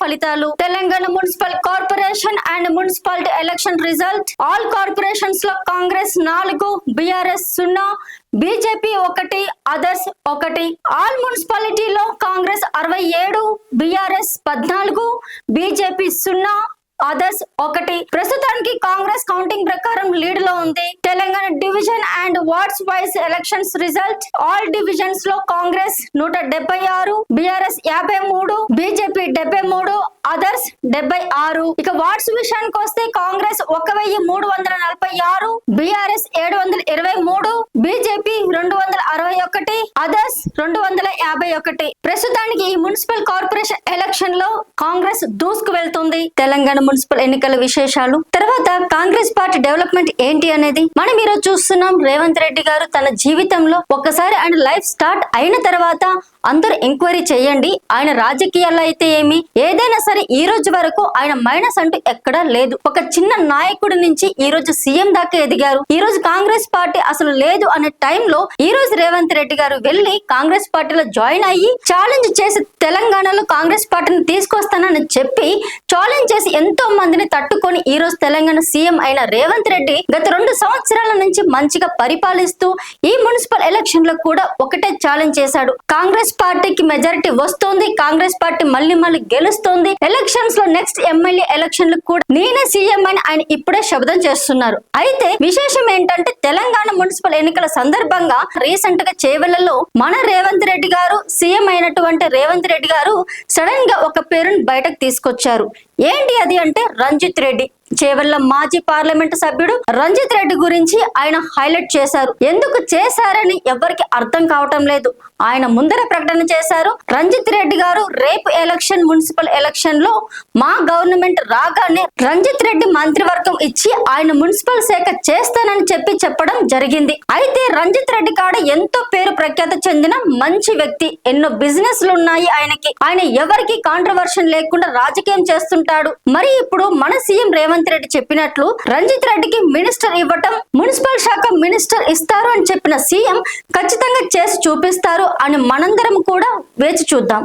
ఫలితాలు. Telangana municipal corporation and municipality election result. All corporations లో Congress 4, BRS 0, BJP 1, others 1. All మున్సిపాలిటీలో Congress 67, BRS 14, BJP 0, others 1. ప్రస్తుతానికి Congress counting ప్రకారం lead లో ఉంది. Telangana division and wards wise elections result. All divisions లో Congress 176, BRS 53, BJP 73, others 76. ఇక wards విషయానికి వస్తే కాంగ్రెస్ 1346, బీఆర్ఎస్ 723, బీజేపీ 261, అదర్స్ 251. ప్రస్తుతానికి ఈ మున్సిపల్ కార్పొరేషన్ ఎలక్షన్ లో కాంగ్రెస్ దూసుకు వెళ్తుంది. తెలంగాణ మున్సిపల్ ఎన్నికల విశేషాలు. తర్వాత కాంగ్రెస్ పార్టీ డెవలప్మెంట్ ఏంటి అనేది మనం ఈరోజు చూస్తున్నాం. రేవంత్ రెడ్డి గారు తన జీవితంలో ఒక్కసారి ఆయన లైఫ్ స్టార్ట్ అయిన తర్వాత అందరూ ఎంక్వైరీ చేయండి. ఆయన రాజకీయాల్లో అయితే ఏమి, ఏదైనా సరే ఈ రోజు వరకు ఆయన మైనస్ అంటూ ఎక్కడా లేదు. ఒక చిన్న నాయకుడి నుంచి ఈ రోజు సీఎం దాకా ఎదిగారు. ఈ రోజు కాంగ్రెస్ పార్టీ అసలు లేదు అనే టైంలో ఈ రోజు రేవంత్ రెడ్డి గారు వెళ్లి కాంగ్రెస్ పార్టీలో జాయిన్ అయ్యి ఛాలెంజ్ చేసి తెలంగాణలో కాంగ్రెస్ పార్టీని తీసుకొస్తానని చెప్పి ఛాలెంజ్ చేసి ఎంతో మందిని తట్టుకొని ఈ రోజు తెలంగాణ సీఎం అయిన రేవంత్ రెడ్డి గత 2 సంవత్సరాల నుంచి మంచిగా పరిపాలిస్తూ ఈ మున్సిపల్ ఎలక్షన్ లో కూడా ఒకటే ఛాలెంజ్ చేశాడు. కాంగ్రెస్ పార్టీకి మెజారిటీ వస్తుంది, కాంగ్రెస్ పార్టీ మళ్ళీ గెలుస్తుంది, ఎలక్షన్స్ లో నెక్స్ట్ ఎమ్మెల్యే ఎలక్షన్ కూడా నేనే సీఎం అని ఆయన ఇప్పుడే శబ్దం చేస్తున్నారు. అయితే విశేషం ఏంటంటే తెలంగాణ మున్సిపల్ ఎన్నికల సందర్భంగా రీసెంట్ గా చేవెళ్లలో మన రేవంత్ రెడ్డి గారు సీఎం అయినటువంటి రేవంత్ రెడ్డి గారు సడన్ గా ఒక పేరును బయటకు తీసుకొచ్చారు. ఏంటి అది అంటే రంజిత్ రెడ్డి. చేవెళ్ల మాజీ పార్లమెంటు సభ్యుడు రంజిత్ రెడ్డి గురించి ఆయన హైలైట్ చేశారు. ఎందుకు చేశారని ఎవరికి అర్థం కావటం లేదు. ఆయన ముందర ప్రకటన చేశారు, రంజిత్ రెడ్డి గారు రేపు ఎలక్షన్ మున్సిపల్ ఎలక్షన్ లో మా గవర్నమెంట్ రాగానే రంజిత్ రెడ్డి మంత్రివర్గం ఇచ్చి ఆయన మున్సిపల్ శాఖ చేస్తానని చెప్పడం జరిగింది. అయితే రంజిత్ రెడ్డి కాడ ఎంతో పేరు ప్రఖ్యాత చెందిన మంచి వ్యక్తి, ఎన్నో బిజినెస్లు ఉన్నాయి ఆయనకి. ఆయన ఎవరికి కాంట్రవర్షన్ లేకుండా రాజకీయం చేస్తుంటాడు. మరి ఇప్పుడు మన సీఎం రేవంత్ రెడ్డి చెప్పినట్లు రంజిత్ రెడ్డికి మినిస్టర్ ఇవ్వటం, మున్సిపల్ శాఖ మినిస్టర్ ఇస్తారు అని చెప్పిన సీఎం ఖచ్చితంగా చేసి చూపిస్తారు అని మనందరం కూడా వేచి చూద్దాం.